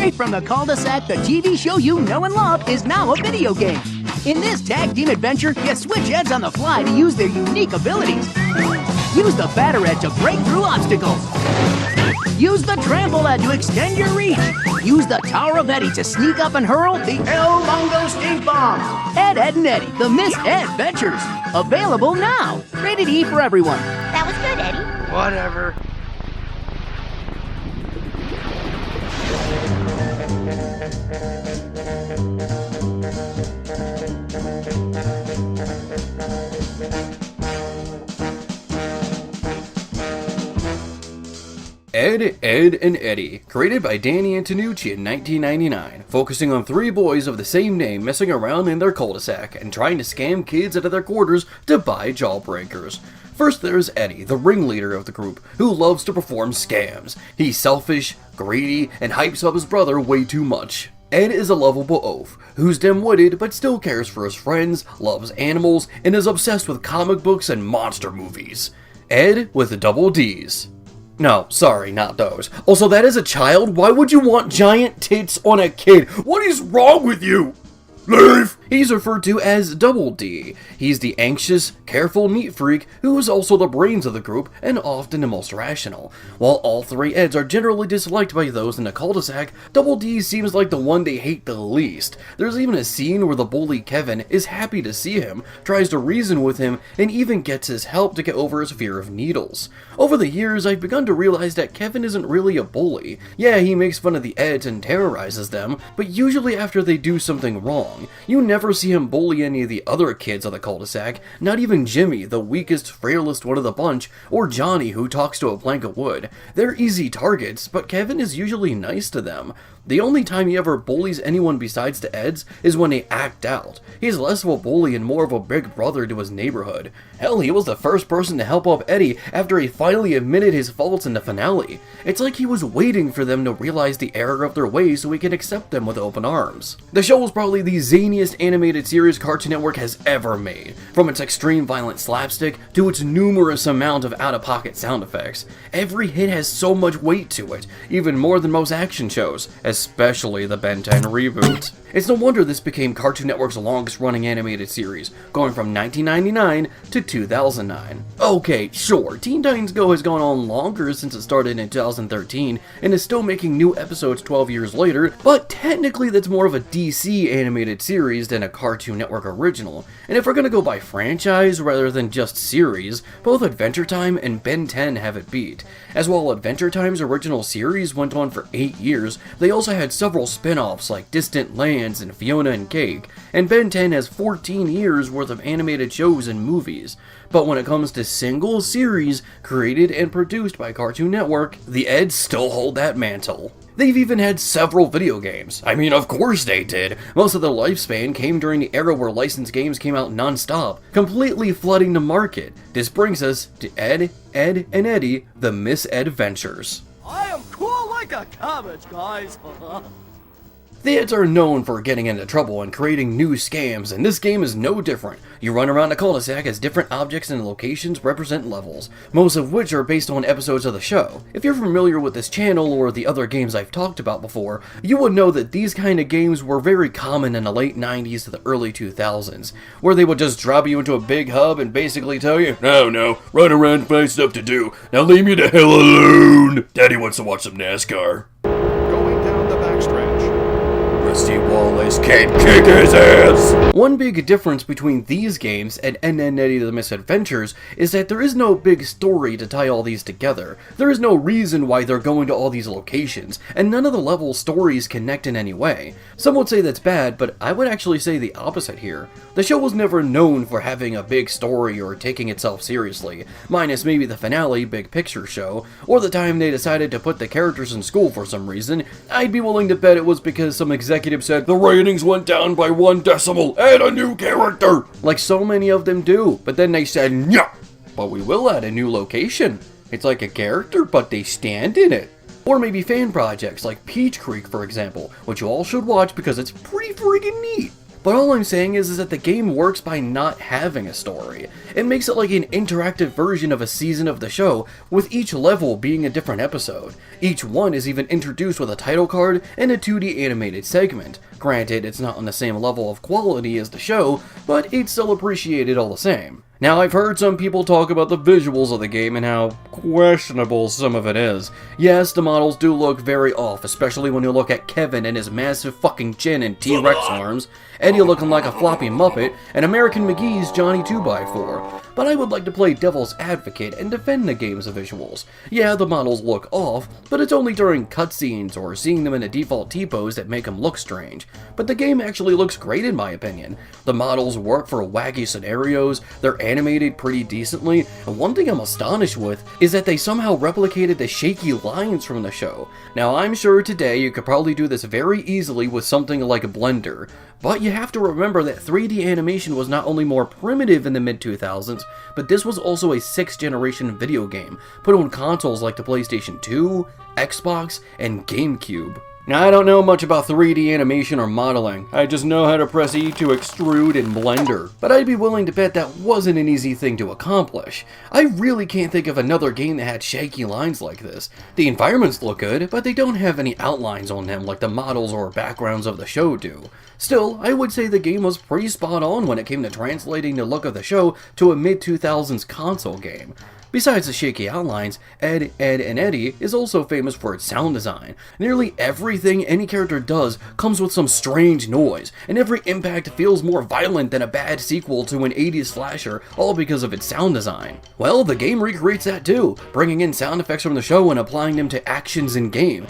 Straight from the cul-de-sac, the TV show you know and love is now a video game. In this tag team adventure, you switch heads on the fly to use their unique abilities. Use the batter head to break through obstacles. Use the trample head to extend your reach. Use the Tower of Eddy to sneak up and hurl the El Mongo Stink Bombs. Ed, and Eddy, the Mis-Edventures. Available now. Rated E for everyone. That was good, Eddy. Whatever. Ed, Ed, and Eddy, created by Danny Antonucci in 1999, focusing on three boys of the same name messing around in their cul-de-sac and trying to scam kids out of their quarters to buy jawbreakers. First there's Eddy, the ringleader of the group, who loves to perform scams. He's selfish, greedy, and hypes up his brother way too much. Ed is a lovable oaf, who's dim-witted but still cares for his friends, loves animals, and is obsessed with comic books and monster movies. Ed with double D's. No, sorry, not those. Also, that is a child? Why would you want giant tits on a kid? What is wrong with you? Leave! He's referred to as Double D. He's the anxious, careful neat freak who is also the brains of the group and often the most rational. While all three Eds are generally disliked by those in the cul-de-sac, Double D seems like the one they hate the least. There's even a scene where the bully Kevin is happy to see him, tries to reason with him, and even gets his help to get over his fear of needles. Over the years, I've begun to realize that Kevin isn't really a bully. Yeah, he makes fun of the Eds and terrorizes them, but usually after they do something wrong. You never see him bully any of the other kids on the cul-de-sac, not even Jimmy, the weakest, frailest one of the bunch, or Johnny, who talks to a plank of wood. They're easy targets, but Kevin is usually nice to them. The only time he ever bullies anyone besides the Eds is when they act out. He's less of a bully and more of a big brother to his neighborhood. Hell, he was the first person to help up Eddy after he finally admitted his faults in the finale. It's like he was waiting for them to realize the error of their ways so he could accept them with open arms. The show was probably the zaniest animated series Cartoon Network has ever made, from its extreme violent slapstick to its numerous amount of out-of-pocket sound effects. Every hit has so much weight to it, even more than most action shows, especially the Ben 10 reboot. It's no wonder this became Cartoon Network's longest-running animated series, going from 1999 to 2009. Okay, sure, Teen Titans Go has gone on longer since it started in 2013, and is still making new episodes 12 years later, but technically that's more of a DC animated series than a Cartoon Network original. And if we're gonna go by franchise rather than just series, both Adventure Time and Ben 10 have it beat. As while Adventure Time's original series went on for 8 years, they also had several spin-offs like Distant Lands and Fiona and Cake, and Ben 10 has 14 years worth of animated shows and movies. But when it comes to single series created and produced by Cartoon Network, the Eds still hold that mantle. They've even had several video games. I mean, of course they did. Most of their lifespan came during the era where licensed games came out non-stop, completely flooding the market. This brings us to Ed, Ed, and Eddy, the Mis-Edventures. I am cool like a cabbage, guys. The Eds are known for getting into trouble and creating new scams, and this game is no different. You run around a cul-de-sac as different objects and locations represent levels, most of which are based on episodes of the show. If you're familiar with this channel or the other games I've talked about before, you would know that these kind of games were very common in the late 90s to the early 2000s, where they would just drop you into a big hub and basically tell you, no, run around and find stuff to do. Now leave me the hell alone. Daddy wants to watch some NASCAR. Going down the backstretch. Rusty Wallace can't kick his ass! One big difference between these games and Eddy the Mis-Edventures is that there is no big story to tie all these together. There is no reason why they're going to all these locations, and none of the level stories connect in any way. Some would say that's bad, but I would actually say the opposite here. The show was never known for having a big story or taking itself seriously, minus maybe the finale Big Picture show, or the time they decided to put the characters in school for some reason. I'd be willing to bet it was because some executive said the ratings went down by 1 decimal, add a new character, like so many of them do, but then they said, yeah, but we will add a new location. It's like a character, but they stand in it. Or maybe fan projects like Peach Creek, for example, which you all should watch because it's pretty freaking neat. but all I'm saying is that the game works by not having a story. It makes it like an interactive version of a season of the show, with each level being a different episode. Each one is even introduced with a title card and a 2D animated segment. Granted, it's not on the same level of quality as the show, but it's still appreciated all the same. Now, I've heard some people talk about the visuals of the game and how questionable some of it is. Yes, the models do look very off, especially when you look at Kevin and his massive fucking chin and T-Rex arms, Eddy looking like a floppy Muppet, and American McGee's Johnny 2x4. But I would like to play devil's advocate and defend the game's visuals. Yeah, the models look off, but it's only during cutscenes or seeing them in a default T-pose that make them look strange. But the game actually looks great in my opinion. The models work for wacky scenarios, they're animated pretty decently, and one thing I'm astonished with is that they somehow replicated the shaky lines from the show. Now, I'm sure today you could probably do this very easily with something like Blender, but you have to remember that 3D animation was not only more primitive in the mid-2000s, but this was also a 6th generation video game, put on consoles like the PlayStation 2, Xbox, and GameCube. Now, I don't know much about 3D animation or modeling, I just know how to press E to extrude in Blender, but I'd be willing to bet that wasn't an easy thing to accomplish. I really can't think of another game that had shaky lines like this. The environments look good, but they don't have any outlines on them like the models or backgrounds of the show do. Still, I would say the game was pretty spot on when it came to translating the look of the show to a mid-2000s console game. Besides the shaky outlines, Ed, and Eddy is also famous for its sound design. Nearly everything any character does comes with some strange noise, and every impact feels more violent than a bad sequel to an 80s slasher, all because of its sound design. Well, the game recreates that too, bringing in sound effects from the show and applying them to actions in game.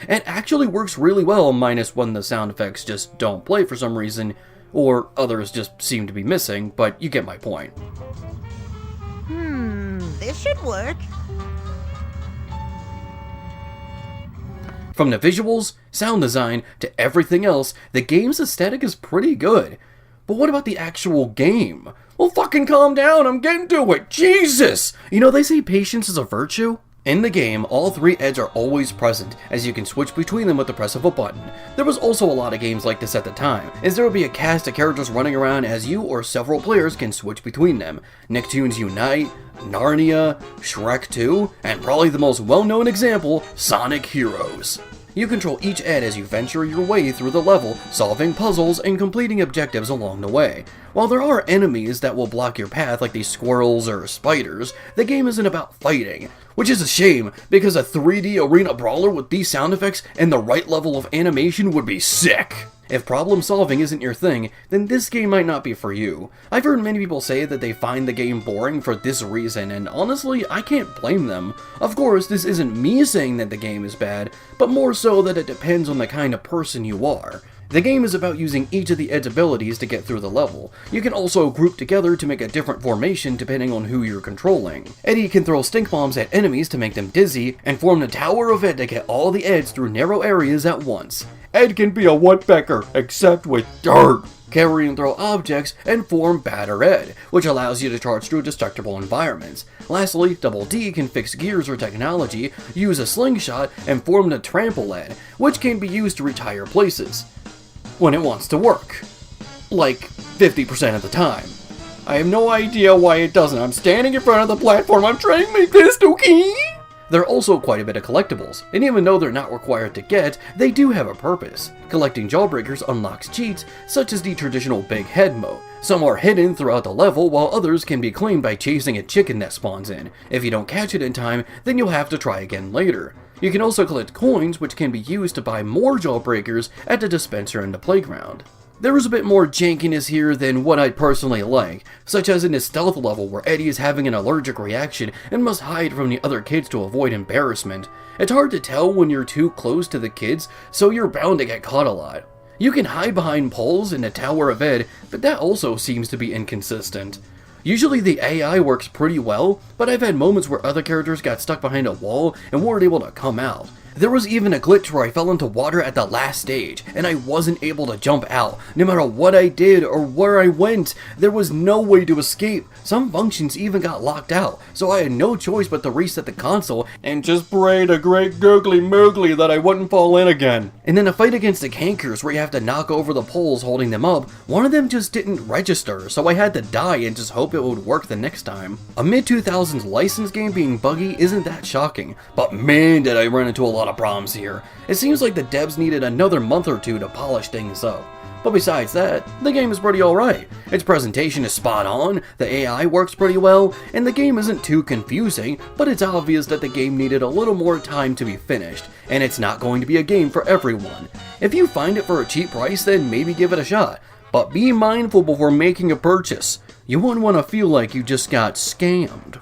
It actually works really well, minus when the sound effects just don't play for some reason, or others just seem to be missing, but you get my point. This should work. From the visuals, sound design, to everything else, the game's aesthetic is pretty good. But what about the actual game? Well, fucking calm down, I'm getting to it, Jesus! You know, they say patience is a virtue. In the game, all 3 Eds are always present, as you can switch between them with the press of a button. There was also a lot of games like this at the time, as there would be a cast of characters running around as you or several players can switch between them. Nicktoons Unite, Narnia, Shrek 2, and probably the most well-known example, Sonic Heroes. You control each Ed as you venture your way through the level, solving puzzles and completing objectives along the way. While there are enemies that will block your path like these squirrels or spiders, the game isn't about fighting, which is a shame because a 3D arena brawler with these sound effects and the right level of animation would be sick. If problem solving isn't your thing, then this game might not be for you. I've heard many people say that they find the game boring for this reason, and honestly, I can't blame them. Of course, this isn't me saying that the game is bad, but more so that it depends on the kind of person you are. The game is about using each of the Ed's abilities to get through the level. You can also group together to make a different formation depending on who you're controlling. Eddy can throw stink bombs at enemies to make them dizzy, and form the Tower of Ed to get all the Eds through narrow areas at once. Ed can be a woodpecker, except with dirt. Carry and throw objects, and form Batter Ed, which allows you to charge through destructible environments. Lastly, Double D can fix gears or technology, use a slingshot, and form the Trample Ed, which can be used to reach higher places when it wants to work. Like 50% of the time. I have no idea why it doesn't. I'm standing in front of the platform, I'm trying to make this okay? There are also quite a bit of collectibles, and even though they're not required to get, they do have a purpose. Collecting Jawbreakers unlocks cheats, such as the traditional Big Head mode. Some are hidden throughout the level, while others can be claimed by chasing a chicken that spawns in. If you don't catch it in time, then you'll have to try again later. You can also collect coins, which can be used to buy more Jawbreakers at the dispenser in the playground. There is a bit more jankiness here than what I'd personally like, such as in the stealth level where Eddy is having an allergic reaction and must hide from the other kids to avoid embarrassment. It's hard to tell when you're too close to the kids, so you're bound to get caught a lot. You can hide behind poles in the Tower of Ed, but that also seems to be inconsistent. Usually the AI works pretty well, but I've had moments where other characters got stuck behind a wall and weren't able to come out. There was even a glitch where I fell into water at the last stage, and I wasn't able to jump out. No matter what I did or where I went, there was no way to escape. Some functions even got locked out, so I had no choice but to reset the console and just pray to great googly moogly that I wouldn't fall in again. And in a fight against the kankers where you have to knock over the poles holding them up, one of them just didn't register, so I had to die and just hope it would work the next time. A mid-2000s licensed game being buggy isn't that shocking, but man did I run into a lot of problems here. It seems like the devs needed another month or two to polish things up. But besides that, the game is pretty alright. Its presentation is spot on, the AI works pretty well, and the game isn't too confusing, but it's obvious that the game needed a little more time to be finished, and it's not going to be a game for everyone. If you find it for a cheap price, then maybe give it a shot. But be mindful before making a purchase. You wouldn't want to feel like you just got scammed.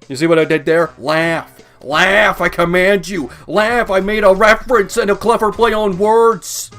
You see what I did there? Laugh. Laugh, I command you! Laugh, I made a reference and a clever play on words!